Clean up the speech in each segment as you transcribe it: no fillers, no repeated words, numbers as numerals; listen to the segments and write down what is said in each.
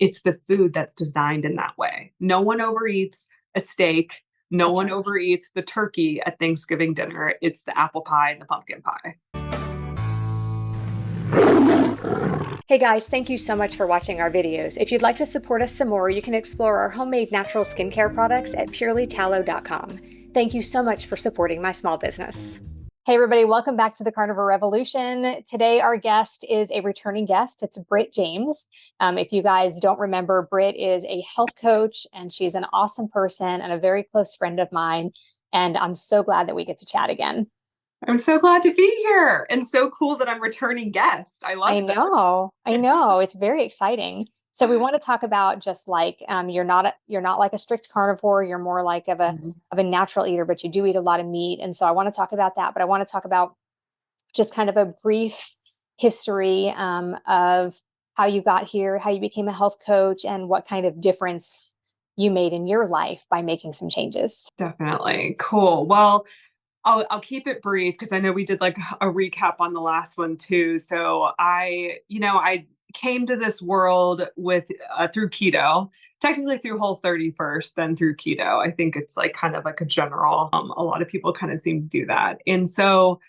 it's the food that's designed in that way. No one overeats a steak. No That's one right. overeats the turkey at Thanksgiving dinner. It's the apple pie and the pumpkin pie. Hey guys, thank you so much for watching our videos. If you'd like to support us some more, you can explore our homemade natural skincare products at purelytallow.com. Thank you so much for supporting my small business. Hey everybody, welcome back to the Carnivore Revolution. Today our guest is a returning guest. It's Britt James. If you guys don't remember, Britt is a health coach and she's an awesome person and a very close friend of mine. And I'm so glad that we get to chat again. I'm so glad to be here and so cool that I'm returning guest. I love this. I know. It's very exciting. So we want to talk about just like you're not like a strict carnivore. You're more like of a natural eater, but you do eat a lot of meat. And so I want to talk about that. But I want to talk about just kind of a brief history of how you got here, how you became a health coach, and what kind of difference you made in your life by making some changes. Definitely. Cool. Well, I'll keep it brief because I know we did like a recap on the last one too. So I came to this world with through keto, technically through Whole30 first, then through keto. I think it's like kind of like a general. A lot of people kind of seem to do that, and so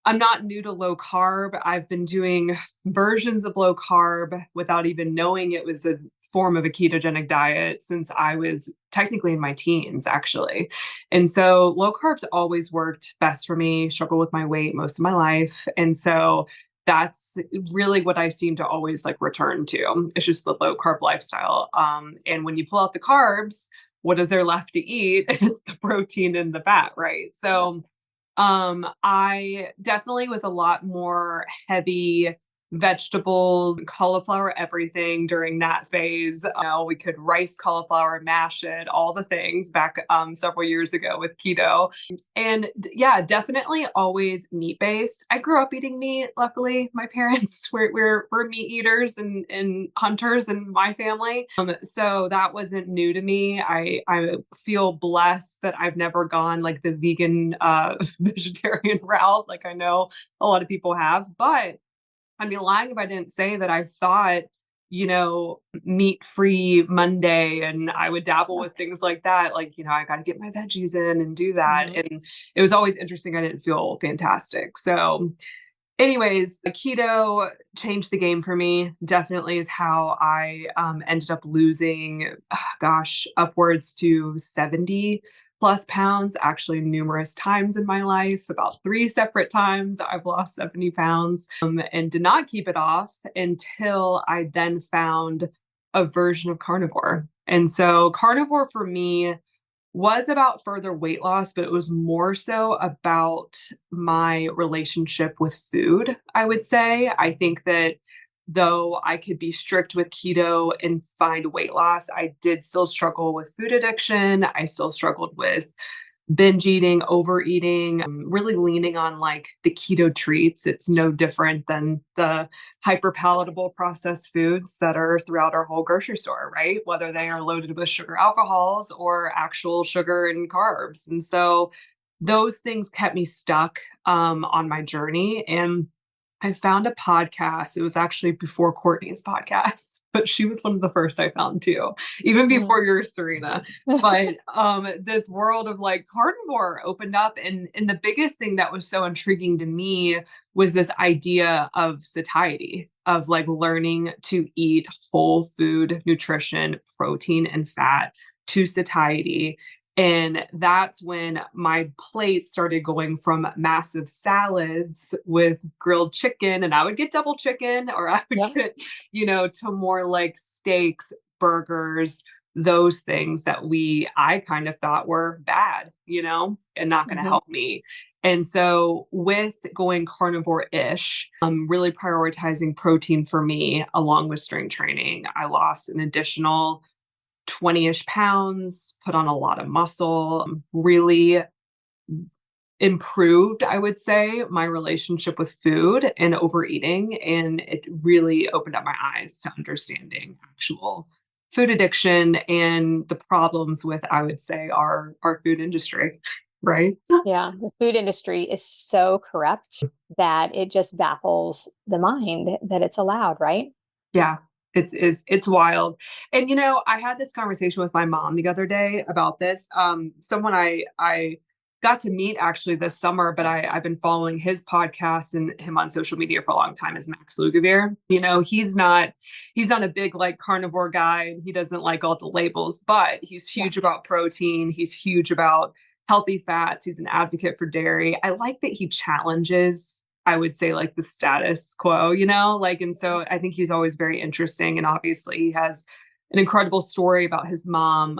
I'm not new to low carb. I've been doing versions of low carb without even knowing it was a form of a ketogenic diet since I was technically in my teens, actually. And so low carbs always worked best for me, struggled with my weight most of my life. And so that's really what I seem to always like return to. It's just the low carb lifestyle. And when you pull out the carbs, what is there left to eat? It's the protein and the fat, right? So I definitely was a lot more heavy vegetables, cauliflower, everything during that phase. We could rice cauliflower, mash it, all the things back several years ago with keto. And yeah, definitely always meat based. I grew up eating meat. Luckily, my parents we're meat eaters and hunters in my family. So that wasn't new to me. I feel blessed that I've never gone like the vegan vegetarian route, like I know a lot of people have, but I'd be lying if I didn't say that I thought, meat-free Monday, and I would dabble with things like that. Like, I got to get my veggies in and do that. And it was always interesting. I didn't feel fantastic. So anyways, keto changed the game for me. Definitely is how I ended up losing, upwards to 70 plus pounds, actually numerous times in my life, about 3 separate times I've lost 70 pounds and did not keep it off until I then found a version of carnivore. And so carnivore for me was about further weight loss, but it was more so about my relationship with food, I would say. I think that though I could be strict with keto and find weight loss, I did still struggle with food addiction. I still struggled with binge eating, overeating, really leaning on like the keto treats. It's no different than the hyper palatable processed foods that are throughout our whole grocery store, right? Whether they are loaded with sugar alcohols or actual sugar and carbs. And so those things kept me stuck on my journey. And I found a podcast. It was actually before Courtney's podcast, but she was one of the first I found too, even before yours, Serena. But this world of like carnivore opened up, and the biggest thing that was so intriguing to me was this idea of satiety, of like learning to eat whole food, nutrition, protein, and fat to satiety. And that's when my plate started going from massive salads with grilled chicken, and I would get double chicken, or I would get, to more like steaks, burgers, those things that I kind of thought were bad, and not going to help me. And so with going carnivore-ish, really prioritizing protein for me, along with strength training, I lost an additional 20-ish pounds, put on a lot of muscle, really improved, I would say, my relationship with food and overeating. And it really opened up my eyes to understanding actual food addiction and the problems with, I would say, our food industry. Right? Yeah, the food industry is so corrupt that it just baffles the mind that it's allowed, right? Yeah. It's wild. And, I had this conversation with my mom the other day about this. Someone I got to meet actually this summer, but I've been following his podcast and him on social media for a long time, is Max Lugavere. He's not a big like carnivore guy. He doesn't like all the labels, but he's huge about protein. He's huge about healthy fats. He's an advocate for dairy. I like that he challenges, I would say, like the status quo, and so I think he's always very interesting. And obviously he has an incredible story about his mom,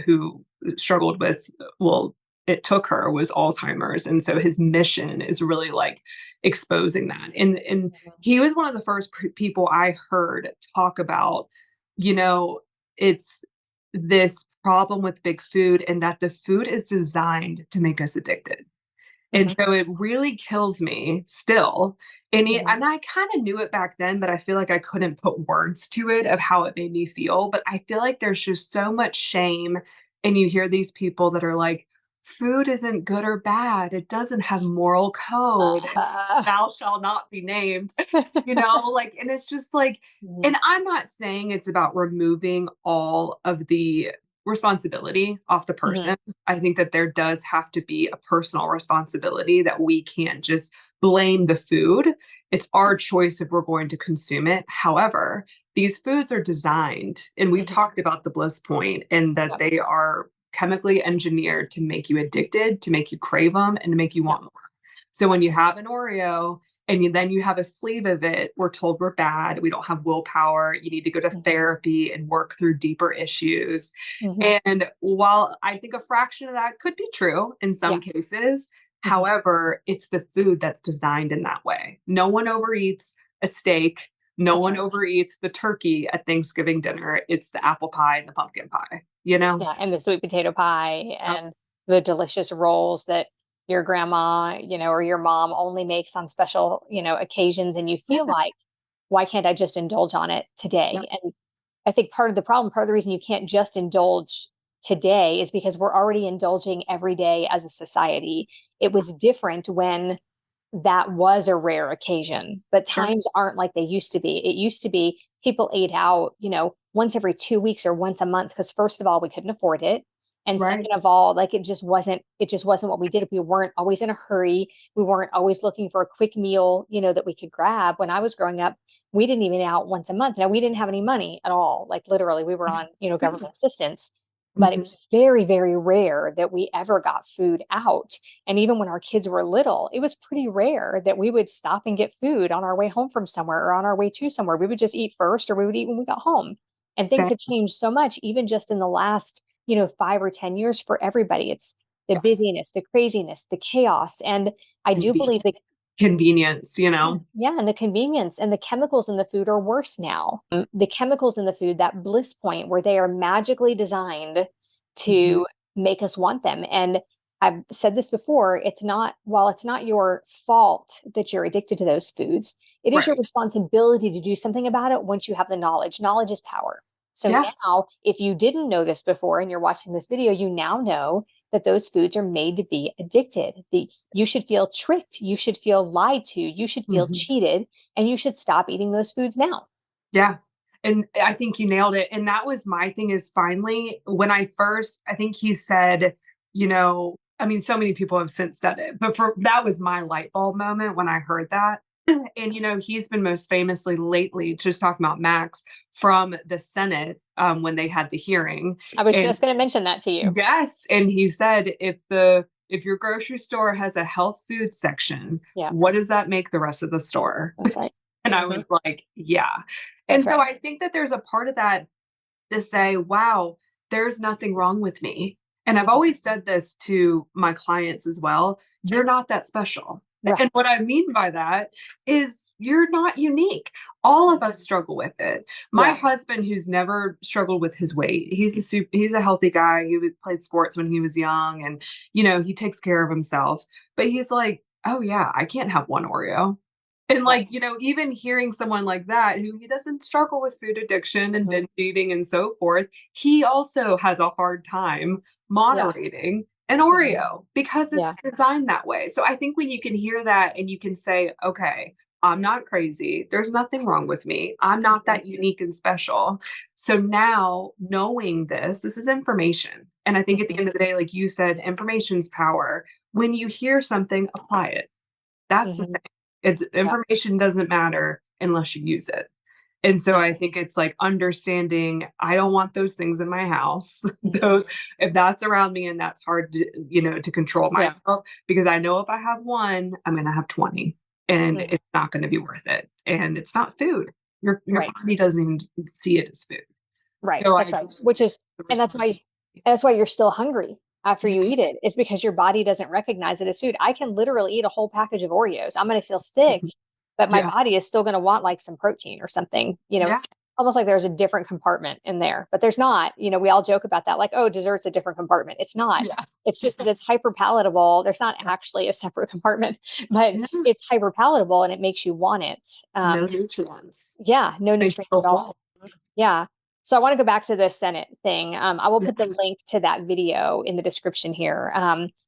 who struggled with, well, it took her, was Alzheimer's. And so his mission is really like exposing that. And he was one of the first people I heard talk about, it's this problem with big food, and that the food is designed to make us addicted. And so it really kills me still. And I kind of knew it back then, but I feel like I couldn't put words to it of how it made me feel. But I feel like there's just so much shame. And you hear these people that are like, food isn't good or bad. It doesn't have moral code. Thou shalt not be named, and it's just like, and I'm not saying it's about removing all of the responsibility off the person. I think that there does have to be a personal responsibility, that we can't just blame the food. It's our choice if we're going to consume it. However, these foods are designed, and we've talked about the bliss point, and that they are chemically engineered to make you addicted, to make you crave them, and to make you want more. So when you have an Oreo and then you have a sleeve of it, we're told we're bad. We don't have willpower. You need to go to therapy and work through deeper issues. And while I think a fraction of that could be true in some cases, however, it's the food that's designed in that way. No one overeats a steak. No one overeats the turkey at Thanksgiving dinner. It's the apple pie and the pumpkin pie, Yeah, and the sweet potato pie and the delicious rolls that your grandma, or your mom only makes on special, occasions. And you feel like, why can't I just indulge on it today? And I think part of the reason you can't just indulge today is because we're already indulging every day as a society. It was different when that was a rare occasion, but times aren't like they used to be. It used to be people ate out, once every 2 weeks or once a month, because first of all, we couldn't afford it. And second of all, like it just wasn't what we did. We weren't always in a hurry. We weren't always looking for a quick meal, that we could grab. When I was growing up, we didn't even eat out once a month. Now, we didn't have any money at all. Like literally we were on, government assistance. But it was very, very rare that we ever got food out. And even when our kids were little, it was pretty rare that we would stop and get food on our way home from somewhere or on our way to somewhere. We would just eat first, or we would eat when we got home. And things have changed so much, even just in the last, 5 or 10 years for everybody. It's the busyness, the craziness, the chaos. And I do believe the convenience, Yeah, and the convenience and the chemicals in the food are worse now. The chemicals in the food, that bliss point where they are magically designed to make us want them. And I've said this before, while it's not your fault that you're addicted to those foods, it is your responsibility to do something about it once you have the knowledge. Knowledge is power. So now, if you didn't know this before and you're watching this video, you now know that those foods are made to be addicted. You should feel tricked. You should feel lied to. You should feel cheated, and you should stop eating those foods now. Yeah. And I think you nailed it. And that was my thing, is finally, when I think he said, so many people have since said it, but that was my light bulb moment when I heard that. And, he's been most famously lately just talking about Max from the Senate when they had the hearing. I was just going to mention that to you. Yes. And he said, if your grocery store has a health food section, what does that make the rest of the store? That's right. And I was like, yeah. And so I think that there's a part of that to say, wow, there's nothing wrong with me. And I've always said this to my clients as well. You're not that special. Right. And what I mean by that is you're not unique. All of us struggle with it. My husband, who's never struggled with his weight, he's a healthy guy. He played sports when he was young, and, he takes care of himself. But he's like, oh yeah, I can't have one Oreo. And even hearing someone like that, who he doesn't struggle with food addiction and binge eating and so forth, he also has a hard time moderating an Oreo because it's designed that way. So I think when you can hear that and you can say, okay, I'm not crazy. There's nothing wrong with me. I'm not that unique and special. So now knowing this is information. And I think at the end of the day, like you said, information's power. When you hear something, apply it. That's the Mm-hmm. thing. It's Yeah. information doesn't matter unless you use it. And so I think it's like understanding I don't want those things in my house. Those, if that's around me and that's hard to, to control Yeah. myself, because I know if I have one, I'm going to have 20 and it's not going to be worth it. And it's not food. Your Right. body doesn't even see it as food. Right. So That's right. Which is, and that's why you're still hungry after you eat it. It's because your body doesn't recognize it as food. I can literally eat a whole package of Oreos. I'm going to feel sick, but my body is still going to want like some protein or something. It's almost like there's a different compartment in there, but there's not. We all joke about that, like, oh, dessert's a different compartment. It's not. Yeah. It's just that it's hyper palatable. There's not actually a separate compartment, but it's hyper palatable and it makes you want it. No nutrients. Yeah, no nutrients at all. Yeah. So I want to go back to the Senate thing. I will put the link to that video in the description here.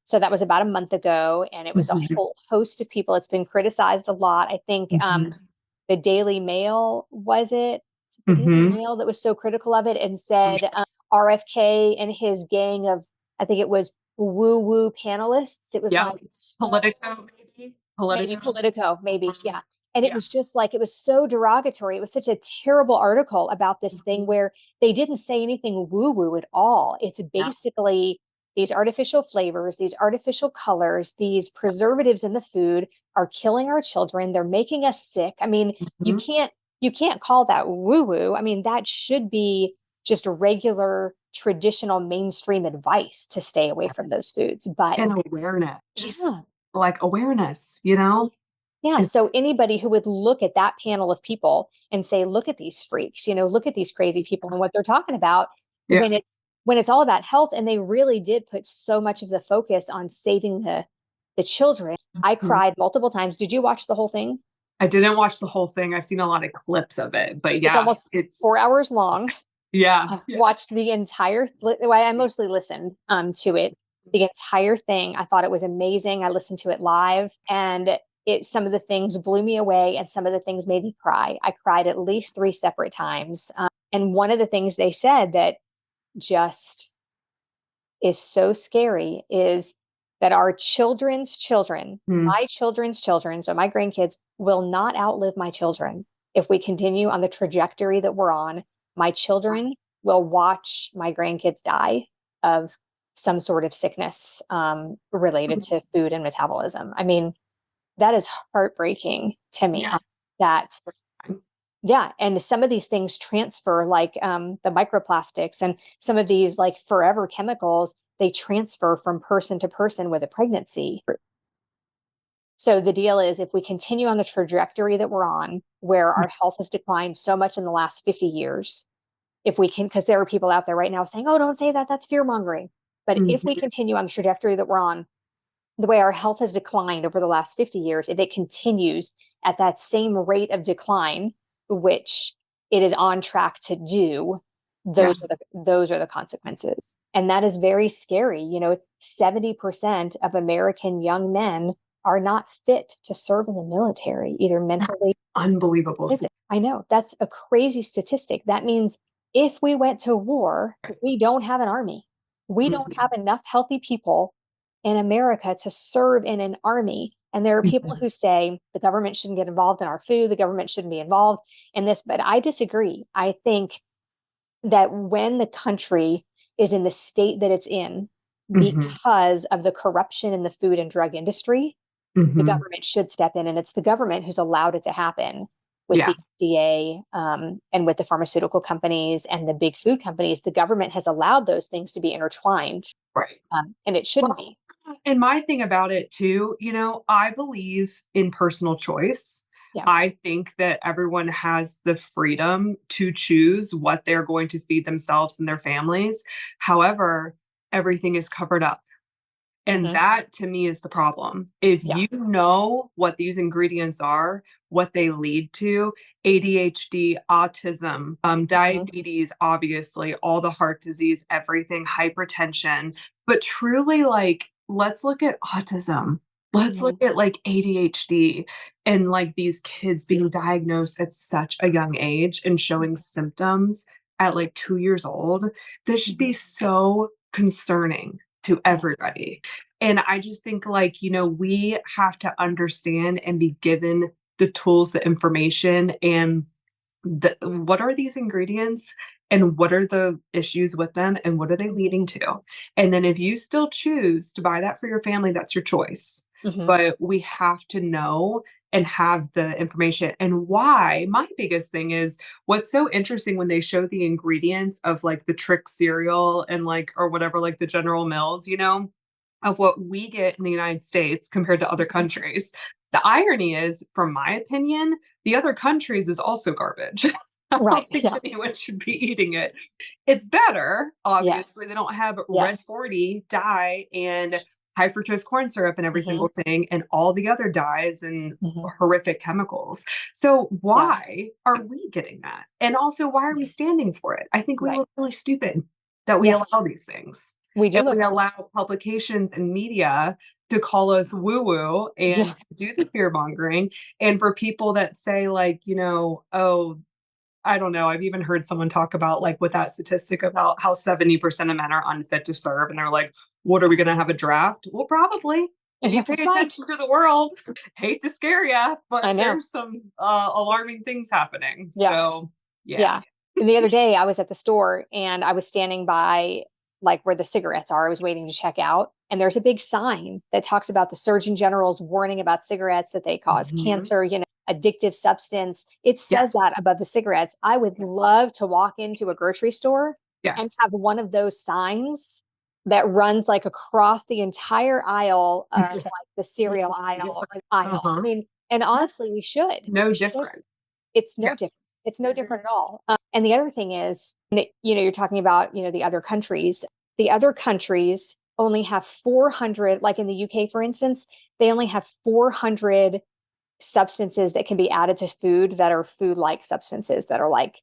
So that was about a month ago, and it was a whole host of people. It's been criticized a lot. I think the Daily Mail, was it? The Daily Mail that was so critical of it and said RFK and his gang of, I think it was woo-woo panelists. It was like Politico, maybe? Politico, maybe. Yeah. And it was just like, it was so derogatory. It was such a terrible article about this thing where they didn't say anything woo-woo at all. It's basically these artificial flavors, these artificial colors, these preservatives in the food are killing our children. They're making us sick. I mean, you can't call that woo-woo. I mean, that should be just regular, traditional, mainstream advice to stay away from those foods. But and awareness, just like awareness, Yeah. So anybody who would look at that panel of people and say, look at these freaks, look at these crazy people and what they're talking about when it's all about health. And they really did put so much of the focus on saving the children. I cried multiple times. Did you watch the whole thing? I didn't watch the whole thing. I've seen a lot of clips of it, but it's almost 4 hours long. Yeah. Watched the entire, I mostly listened to it, the entire thing. I thought it was amazing. I listened to it live, and some of the things blew me away and some of the things made me cry. I cried at least 3 separate times. And one of the things they said that just is so scary is that our children's children, my children's children, so my grandkids, will not outlive my children. If we continue on the trajectory that we're on, my children will watch my grandkids die of some sort of sickness related to food and metabolism. I mean, that is heartbreaking to me. And some of these things transfer, like the microplastics and some of these like forever chemicals, they transfer from person to person with a pregnancy. So the deal is, if we continue on the trajectory that we're on, where our health has declined so much in the last 50 years, if we can, because there are people out there right now saying, oh, don't say that, that's fear mongering. But if we continue on the trajectory that we're on, the way our health has declined over the last 50 years, if it continues at that same rate of decline, which it is on track to do, those are the consequences. And that is very scary. 70% of American young men are not fit to serve in the military, either mentally. Unbelievable. I know, that's a crazy statistic. That means if we went to war, we don't have an army. We don't have enough healthy people in America to serve in an army. And there are people who say the government shouldn't get involved in our food, the government shouldn't be involved in this, but I disagree. I think that when the country is in the state that it's in because of the corruption in the food and drug industry, the government should step in, and it's the government who's allowed it to happen with the FDA and with the pharmaceutical companies and the big food companies. The government has allowed those things to be intertwined. Right. And it shouldn't be. And my thing about it too, I believe in personal choice. Yeah. I think that everyone has the freedom to choose what they're going to feed themselves and their families. However, everything is covered up. And that to me is the problem. If you know what these ingredients are, what they lead to, ADHD, autism, diabetes, obviously, all the heart disease, everything, hypertension, but truly, like, let's look at autism. Let's look at like ADHD and like these kids being diagnosed at such a young age and showing symptoms at like 2 years old. This should be so concerning to everybody. And I just think like, we have to understand and be given the tools, the information, and what are these ingredients and what are the issues with them and what are they leading to? And then if you still choose to buy that for your family, that's your choice. But we have to know and have the information. And why, my biggest thing is what's so interesting when they show the ingredients of like the trick cereal and like, or whatever, like the General Mills, of what we get in the United States compared to other countries. The irony is, from my opinion, the other countries is also garbage. I Right. don't think anyone should be eating it. It's better, obviously. Yes. They don't have red Yes. 40 dye and high fructose corn syrup and every single thing and all the other dyes and horrific chemicals. So why are we getting that? And also, why are we standing for it? I think we look really stupid that we allow these things. We do. And we allow publications and media to call us woo-woo and to do the fear mongering. And for people that say like, oh, I don't know. I've even heard someone talk about like with that statistic about how 70% of men are unfit to serve. And they're like, what are we going to have a draft? Well, probably. If you pay attention to the world, hate to scare you, but there's some alarming things happening. So, yeah. And the other day I was at the store and I was standing by like where the cigarettes are. I was waiting to check out. And there's a big sign that talks about the Surgeon General's warning about cigarettes, that they cause cancer, addictive substance. It says that above the cigarettes. I would love to walk into a grocery store and have one of those signs that runs like across the entire aisle of like the cereal aisle. I mean, and honestly, we should. No different. It's no different. It's no different at all. And the other thing is, you're talking about, the other countries. The other countries only have 400, like in the UK, for instance, they only have 400 substances that can be added to food that are food-like substances that are like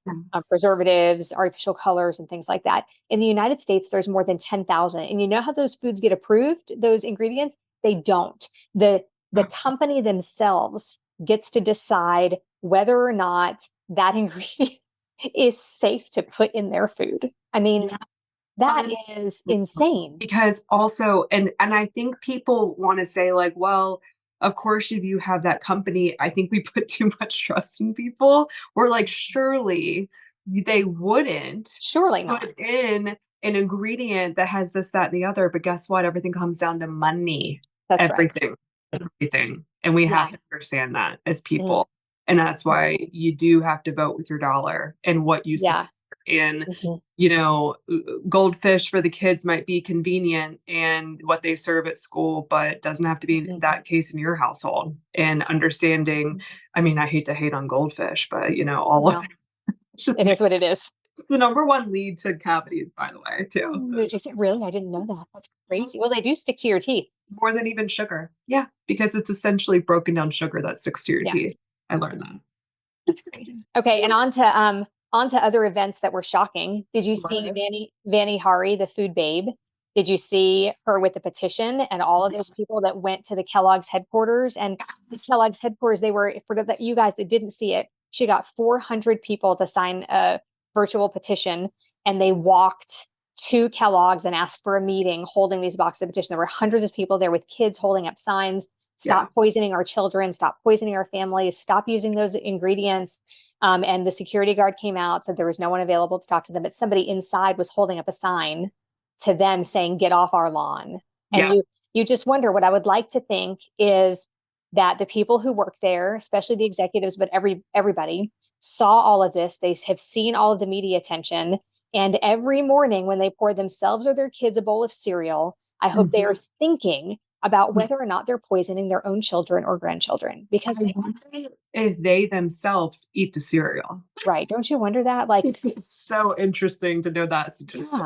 preservatives, artificial colors, and things like that. In the United States, there's more than 10,000. And you know how those foods get approved, those ingredients? They don't. The company themselves gets to decide whether or not that ingredient is safe to put in their food. I mean, that is insane. Because also, and I think people want to say like, well, of course, if you have that company, I think we put too much trust in people. We're like, surely they wouldn't put in an ingredient that has this, that, and the other. But guess what? Everything comes down to money. That's everything. And we have to understand that as people. And that's why you do have to vote with your dollar and what you support. And, goldfish for the kids might be convenient and what they serve at school, but doesn't have to be that case in your household. And understanding, I mean, I hate to hate on goldfish, but, all of it is what it is. The number one lead to cavities, by the way, too. So. Is it really? I didn't know that. That's crazy. Well, they do stick to your teeth. More than even sugar. Yeah, because it's essentially broken down sugar that sticks to your teeth. I learned that. That's crazy. Okay, and on to other events that were shocking. Did you see Vani Hari, the food babe? Did you see her with the petition and all of those people that went to the Kellogg's headquarters? And the Kellogg's headquarters, for that you guys that didn't see it, she got 400 people to sign a virtual petition, and they walked to Kellogg's and asked for a meeting holding these boxes of petition. There were hundreds of people there with kids holding up signs. Stop poisoning our children, stop poisoning our families, stop using those ingredients. And the security guard came out, said there was no one available to talk to them, but somebody inside was holding up a sign to them saying, get off our lawn. And you just wonder, what I would like to think is that the people who work there, especially the executives, but everybody saw all of this. They have seen all of the media attention. And every morning when they pour themselves or their kids a bowl of cereal, I hope they are thinking about whether or not they're poisoning their own children or grandchildren, because they wonder if they themselves eat the cereal. Right. Don't you wonder that? Like, it's so interesting to know that statistic.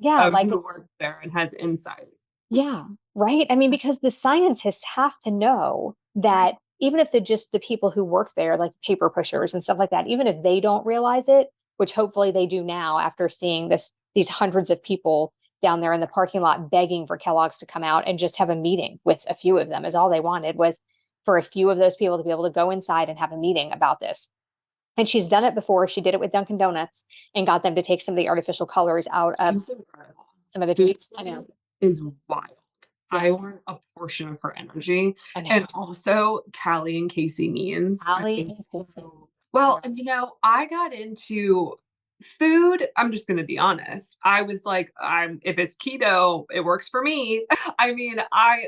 Yeah. Like who works there and has insight. Yeah. Right. I mean, because the scientists have to know that even if just the people who work there, like paper pushers and stuff like that, even if they don't realize it, which hopefully they do now after seeing these hundreds of people down there in the parking lot begging for Kellogg's to come out and just have a meeting with a few of them, is all they wanted, was for a few of those people to be able to go inside and have a meeting about this. And she's done it before. She did it with Dunkin' Donuts and got them to take some of the artificial colors out of some of the drinks. I know. Is wild. Yes. I want a portion of her energy. I know. And also Callie and Casey Means. Callie and Casey. Well, and I got into food. I'm just going to be honest. I was like, if it's keto, it works for me. I mean,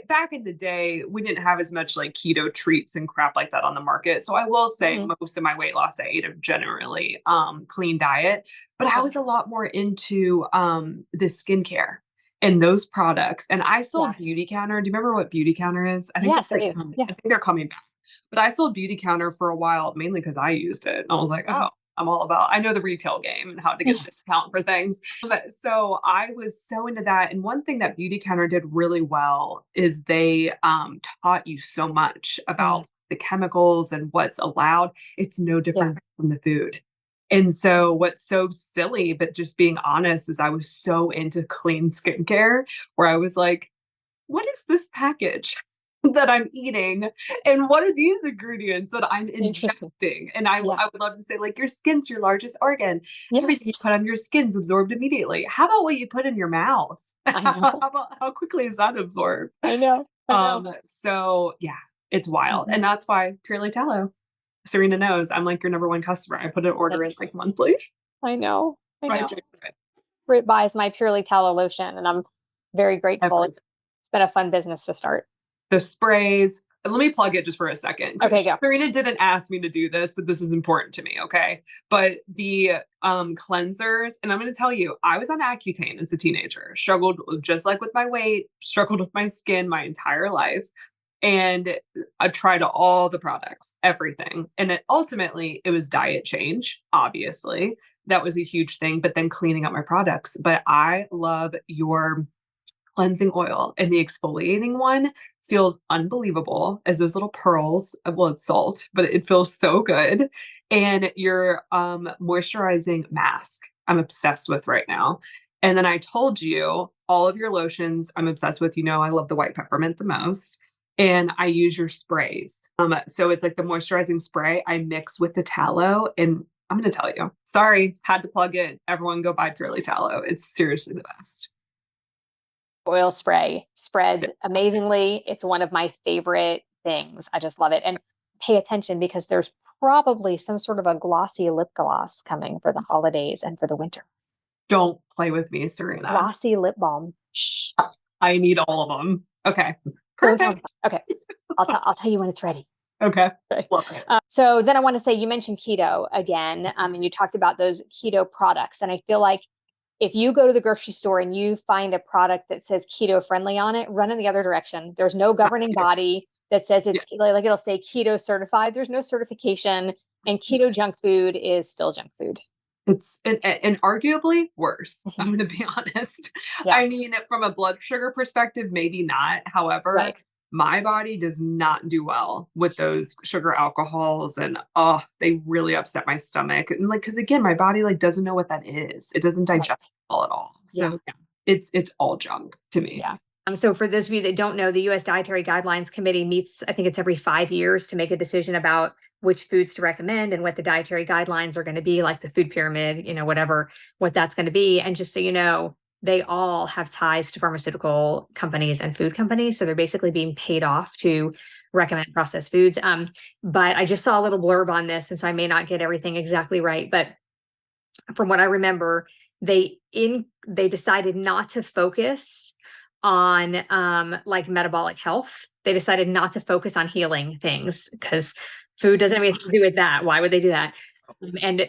back in the day, we didn't have as much like keto treats and crap like that on the market. So I will say most of my weight loss, I ate a generally clean diet, but I was a lot more into the skincare and those products. And I sold Beauty Counter. Do you remember what Beauty Counter is? I think yes, I do. I think they're coming back. But I sold Beauty Counter for a while, mainly because I used it. And I was like, oh, I know the retail game and how to get a discount for things. So I was so into that. And one thing that Beauty Counter did really well is they taught you so much about the chemicals and what's allowed. It's no different from the food. And so what's so silly, but just being honest, is I was so into clean skincare where I was like, what is this package that I'm eating? And what are these ingredients that I'm injecting? And I would love to say, like, your skin's your largest organ. Everything you put on your skin's absorbed immediately. How about what you put in your mouth? How quickly is that absorbed? I know. So yeah, it's wild. And that's why Purely Tallow. Serena knows I'm like your number one customer. I put an order in like monthly. I know. Britt buys my Purely Tallow lotion, and I'm very grateful. It's been a fun business to start. The sprays. And let me plug it just for a second. Okay, go. Serena didn't ask me to do this, but this is important to me. Okay. But the cleansers, and I'm going to tell you, I was on Accutane as a teenager, struggled just like with my weight, struggled with my skin my entire life. And I tried all the products, everything. And ultimately it was diet change. Obviously that was a huge thing, but then cleaning up my products. But I love your cleansing oil, and the exfoliating one feels unbelievable as those little pearls. Well, it's salt, but it feels so good. And your moisturizing mask, I'm obsessed with right now. And then I told you all of your lotions I'm obsessed with. I love the white peppermint the most. And I use your sprays. So it's like the moisturizing spray I mix with the tallow. And I'm going to tell you, sorry, had to plug it. Everyone go buy Purely Tallow. It's seriously the best. Oil spray spreads amazingly. It's one of my favorite things. I just love it. And pay attention, because there's probably some sort of a glossy lip gloss coming for the holidays and for the winter. Don't play with me, Serena. Glossy lip balm. Shh. I need all of them. Okay. Perfect. Okay. I'll tell you when it's ready. Okay. So then I want to say, you mentioned keto again, and you talked about those keto products. And I feel like if you go to the grocery store and you find a product that says keto friendly on it, run in the other direction. There's no governing body that says it's like it'll say keto certified. There's no certification, and keto junk food is still junk food. It's and arguably worse. I'm going to be honest. I mean, from a blood sugar perspective, maybe not. However, my body does not do well with those sugar alcohols, and they really upset my stomach. And because again, my body doesn't know what that is. It doesn't digest well at all. So it's all junk to me. Yeah. So for those of you that don't know, the U.S. Dietary Guidelines Committee meets, I think it's every 5 years, to make a decision about which foods to recommend and what the dietary guidelines are going to be, like the food pyramid, what that's going to be. And just so you know, they all have ties to pharmaceutical companies and food companies. So they're basically being paid off to recommend processed foods. But I just saw a little blurb on this, and so I may not get everything exactly right. But from what I remember, they decided not to focus on metabolic health. They decided not to focus on healing things, because food doesn't have anything to do with that. Why would they do that? And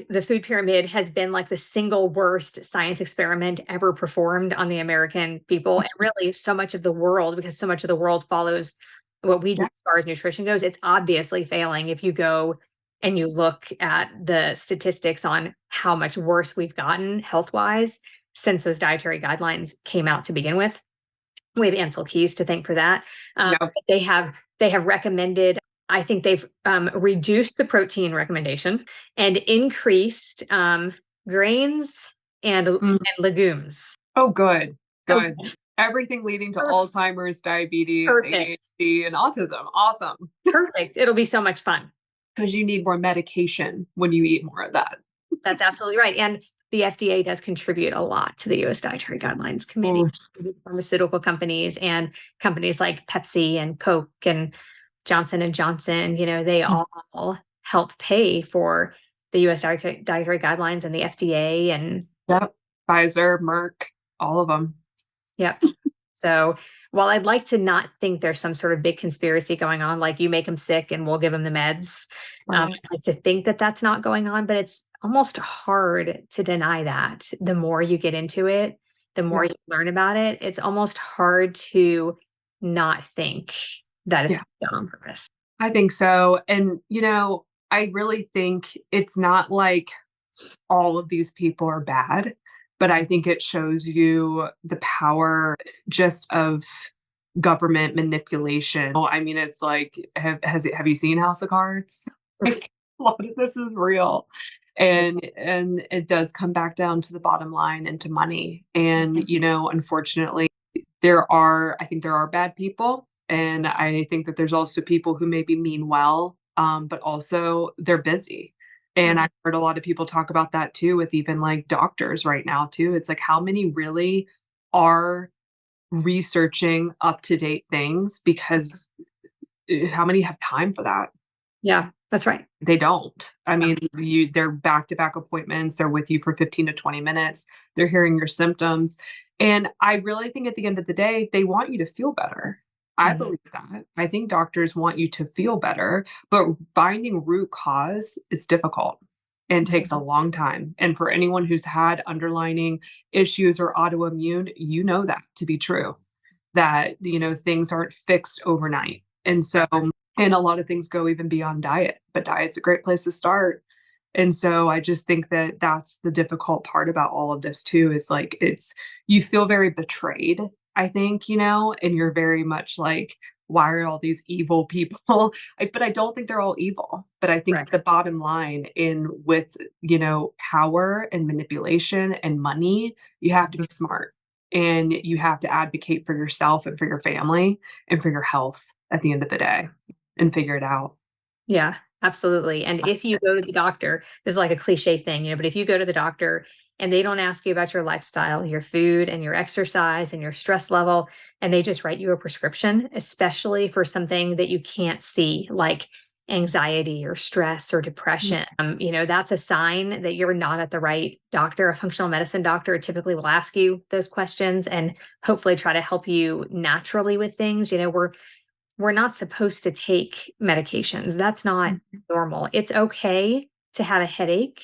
the food pyramid has been the single worst science experiment ever performed on the American people, and really so much of the world, because so much of the world follows what we do as far as nutrition goes. It's obviously failing if you go and you look at the statistics on how much worse we've gotten health-wise since those dietary guidelines came out to begin with. We have Ansel Keys to thank for that. They have recommended, I think they've reduced the protein recommendation and increased grains and legumes. Oh, good. Good. Okay. Everything leading to Perfect. Alzheimer's, diabetes, Perfect. ADHD, and autism. Awesome. Perfect. It'll be so much fun. Because you need more medication when you eat more of that. That's absolutely right. And the FDA does contribute a lot to the US Dietary Guidelines Committee. Oh, Pharmaceutical companies and companies like Pepsi and Coke and Johnson and Johnson, they all help pay for the US Dietary Guidelines and the FDA and yep. Pfizer, Merck, all of them. yep. So while I'd like to not think there's some sort of big conspiracy going on, like you make them sick and we'll give them the meds, I'd like to think that that's not going on, but it's almost hard to deny that. The more you get into it, the more Yeah. you learn about it, it's almost hard to not think that it's Yeah. done on purpose. I think so. And, I really think it's not like all of these people are bad, but I think it shows you the power just of government manipulation. Well, I mean, it's like, have you seen House of Cards? Like, a lot of this is real. And it does come back down to the bottom line and to money. And, unfortunately, I think there are bad people. And I think that there's also people who maybe mean well, but also they're busy. And I've heard a lot of people talk about that too, with even like doctors right now too. It's like, how many really are researching up to date things, because how many have time for that? Yeah, that's right. They don't. I mean, they're back to back appointments. They're with you for 15 to 20 minutes. They're hearing your symptoms. And I really think at the end of the day, they want you to feel better. I Mhm. believe that. I think doctors want you to feel better, but finding root cause is difficult and takes a long time. And for anyone who's had underlying issues or autoimmune, you know that to be true, that, things aren't fixed overnight. And so, and a lot of things go even beyond diet, but diet's a great place to start. And so I just think that that's the difficult part about all of this too, is like, you feel very betrayed, I think, and you're very much like, why are all these evil people? But I don't think they're all evil. But I think Right. the bottom line in with, power and manipulation and money, you have to be smart and you have to advocate for yourself and for your family and for your health at the end of the day and figure it out. Yeah, absolutely. And if you go to the doctor, this is like a cliche thing, but if you go to the doctor and they don't ask you about your lifestyle, your food and your exercise and your stress level, and they just write you a prescription, especially for something that you can't see, like anxiety or stress or depression, that's a sign that you're not at the right doctor. A functional medicine doctor typically will ask you those questions and hopefully try to help you naturally with things. We're not supposed to take medications. That's not normal. It's okay to have a headache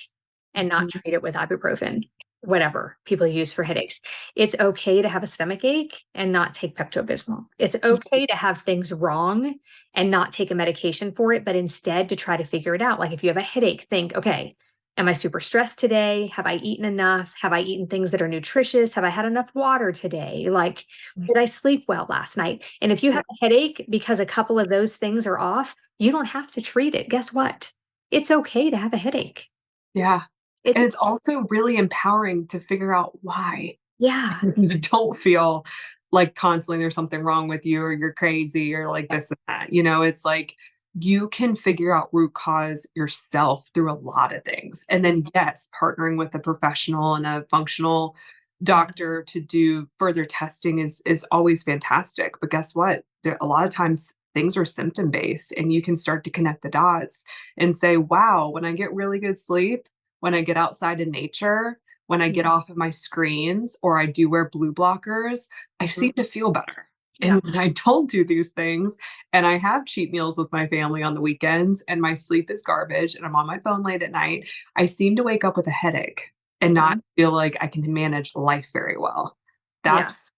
and not Mhm. treat it with ibuprofen, whatever people use for headaches. It's okay to have a stomach ache and not take Pepto-Bismol. It's okay to have things wrong and not take a medication for it, but instead to try to figure it out. Like if you have a headache, think, okay, am I super stressed today? Have I eaten enough? Have I eaten things that are nutritious? Have I had enough water today? Like, did I sleep well last night? And if you Yeah. have a headache because a couple of those things are off, you don't have to treat it. Guess what? It's okay to have a headache. Yeah. It's And it's also really empowering to figure out why yeah, you don't feel like constantly there's something wrong with you or you're crazy or like this and that. It's like you can figure out root cause yourself through a lot of things. And then, yes, partnering with a professional and a functional doctor to do further testing is always fantastic. But guess what? A lot of times things are symptom based and you can start to connect the dots and say, wow, when I get really good sleep, when I get outside in nature, when I get off of my screens or I do wear blue blockers, I seem to feel better. yeah, And when I don't do these things and I have cheat meals with my family on the weekends and my sleep is garbage and I'm on my phone late at night, I seem to wake up with a headache and not feel like I can manage life very well. yeah, That's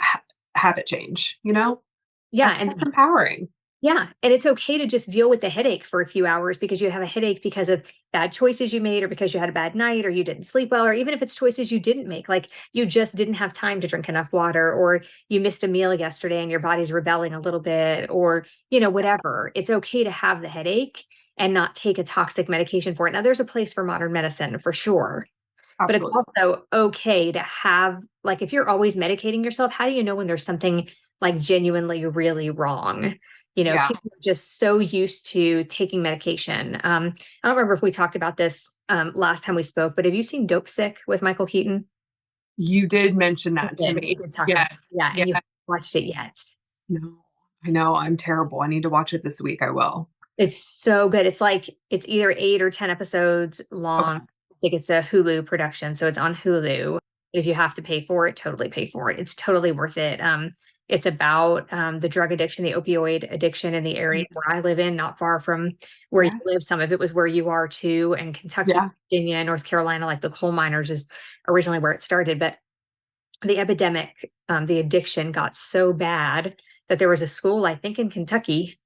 ha- habit change, you know? yeah. That's empowering. Yeah, and it's okay to just deal with the headache for a few hours because you have a headache because of bad choices you made or because you had a bad night or you didn't sleep well or even if it's choices you didn't make, like you just didn't have time to drink enough water or you missed a meal yesterday and your body's rebelling a little bit or, whatever. It's okay to have the headache and not take a toxic medication for it. Now there's a place for modern medicine for sure. But it's Absolutely. also okay to have, like, if you're always medicating yourself, how do you know when there's something like genuinely really wrong? Yeah. People are just so used to taking medication. I don't remember if we talked about this last time we spoke, but have you seen Dopesick with Michael Keaton? You did mention We that to did. We me. did talk about it. Yes. Yeah, Yeah. and you haven't watched it yet. No, I know. I'm terrible. I need to watch it this week. I will. It's so good. It's like it's either 8 or 10 episodes long. Okay. I think it's a Hulu production, so it's on Hulu. If you have to pay for it, totally pay for it. It's totally worth it. It's about the drug addiction, the opioid addiction in the area where I live in, not far from where you Yes. live. Some of it was where you are too, and Kentucky, Yeah. Virginia, North Carolina, like the coal miners is originally where it started. But the epidemic, the addiction got so bad that there was a school, I think in Kentucky,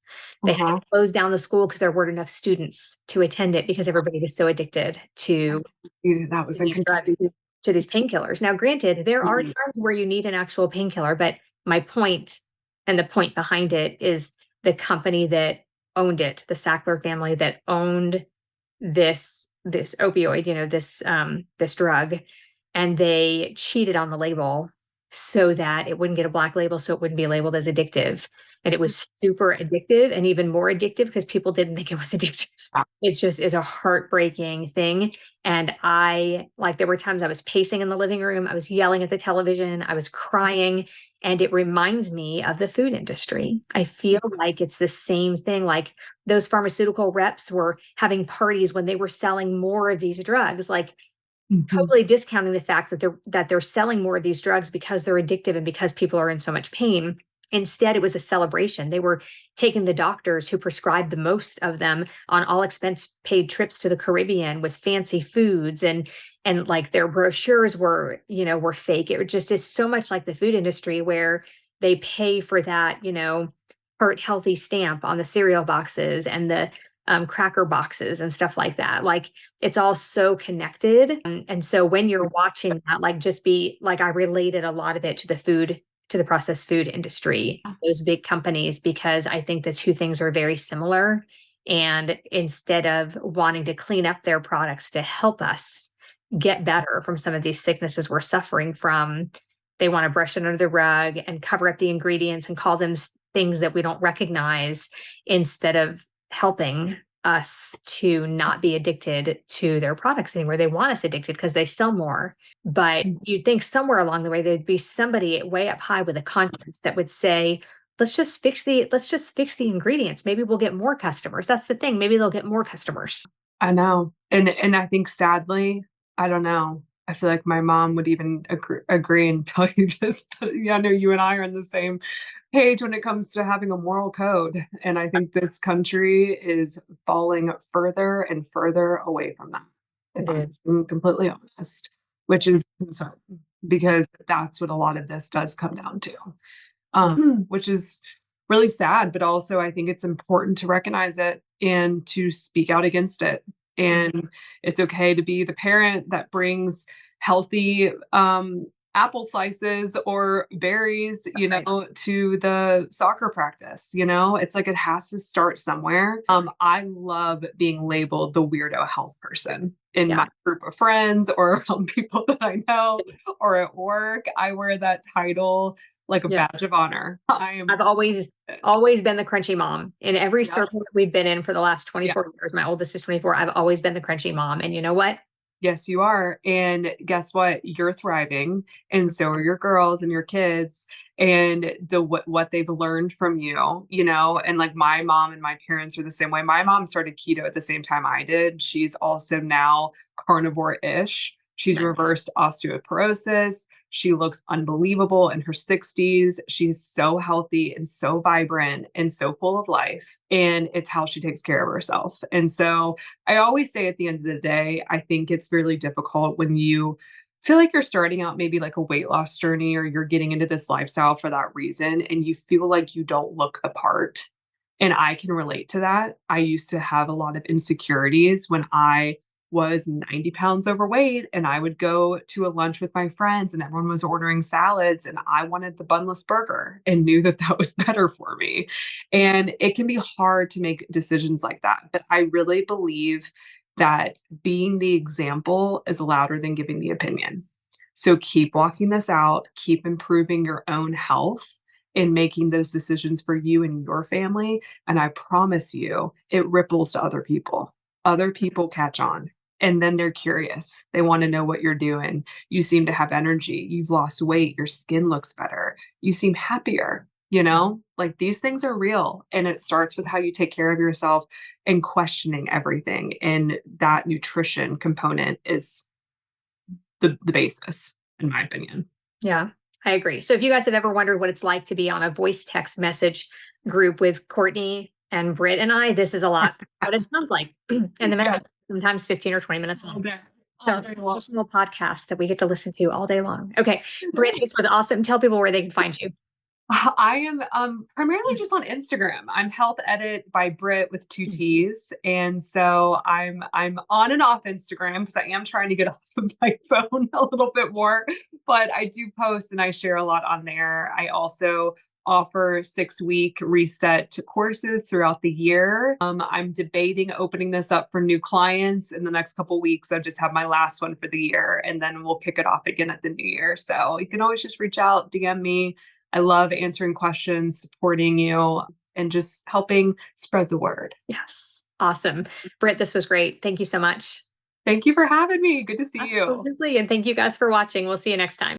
they had Uh-huh. to close down the school because there weren't enough students to attend it because everybody was so addicted to Yeah, that was in these drugs, Kentucky. to these painkillers. Now, granted, there are Mhm. times where you need an actual painkiller, but my point and the point behind it is the company that owned it, the Sackler family that owned this opioid, this drug, and they cheated on the label so that it wouldn't get a black label, so it wouldn't be labeled as addictive. And it was super addictive and even more addictive because people didn't think it was addictive. It just is a heartbreaking thing. And there were times I was pacing in the living room, I was yelling at the television, I was crying. And it reminds me of the food industry. I feel like it's the same thing. Like those pharmaceutical reps were having parties when they were selling more of these drugs, like Mhm. totally discounting the fact that they're selling more of these drugs because they're addictive and because people are in so much pain. Instead, it was a celebration. They were taking the doctors who prescribed the most of them on all expense paid trips to the Caribbean with fancy foods, and like their brochures were fake. It just is so much like the food industry where they pay for that, heart healthy stamp on the cereal boxes and the cracker boxes and stuff like that. Like it's all so connected. And so when you're watching that, like just be like, I related a lot of it to the processed food industry, those big companies, because I think the two things are very similar. And instead of wanting to clean up their products to help us get better from some of these sicknesses we're suffering from, they want to brush it under the rug and cover up the ingredients and call them things that we don't recognize instead of helping us to not be addicted to their products anymore. They want us addicted because they sell more. But you'd think somewhere along the way there'd be somebody way up high with a conscience that would say, let's just fix the ingredients. Maybe we'll get more customers. That's the thing. Maybe they'll get more customers. I know. And I think sadly, I don't know. I feel like my mom would even agree and tell you this, but yeah, I know you and I are on the same page when it comes to having a moral code. And I think this country is falling further and further away from that, if It I'm is. being completely honest, which is concerning because that's what a lot of this does come down to, which is really sad. But also, I think it's important to recognize it and to speak out against it. And it's okay to be the parent that brings healthy apple slices or berries, Right. to the soccer practice. It's like it has to start somewhere. I love being labeled the weirdo health person in Yeah. my group of friends or around people that I know or at work. I wear that title like a Yeah. badge of honor. I am. I've always been the crunchy mom in every Yeah, circle that we've been in for the last yeah. 24 years. My oldest is 24. I've always been the crunchy mom. And you know what? Yes, you are. And guess what? You're thriving, and so are your girls and your kids, and what they've learned from you, and like my mom and my parents are the same way. My mom started keto at the same time I did. She's also now carnivore-ish. She's Nice. reversed osteoporosis. She looks unbelievable in her 60s. She's so healthy and so vibrant and so full of life. And it's how she takes care of herself. And so I always say at the end of the day, I think it's really difficult when you feel like you're starting out maybe like a weight loss journey or you're getting into this lifestyle for that reason and you feel like you don't look the part. And I can relate to that. I used to have a lot of insecurities when I was 90 pounds overweight and I would go to a lunch with my friends and everyone was ordering salads and I wanted the bunless burger and knew that that was better for me. And it can be hard to make decisions like that, but I really believe that being the example is louder than giving the opinion. So keep walking this out, keep improving your own health and making those decisions for you and your family. And I promise you, it ripples to other people. Other people catch on and then they're curious. They want to know what you're doing. You seem to have energy. You've lost weight. Your skin looks better. You seem happier. Like these things are real. And it starts with how you take care of yourself and questioning everything. And that nutrition component is the basis, in my opinion. Yeah, I agree. So if you guys have ever wondered what it's like to be on a voice text message group with Courtney and Britt and I, this is a lot what it sounds like. And the message sometimes 15 or 20 minutes long. So a personal podcast that we get to listen to all day long. Okay. Britt, this was awesome. Tell people where they can find you. I am primarily just on Instagram. I'm Health Edit by Britt with 2 T's. And so I'm on and off Instagram because I am trying to get off of my phone a little bit more, but I do post and I share a lot on there. I also offer 6-week reset courses throughout the year. I'm debating opening this up for new clients in the next couple weeks. I just have my last one for the year and then we'll kick it off again at the new year. So you can always just reach out, DM me. I love answering questions, supporting you, and just helping spread the word. Yes. Awesome. Britt, this was great. Thank you so much. Thank you for having me. Good to see you. Absolutely. And thank you guys for watching. We'll see you next time.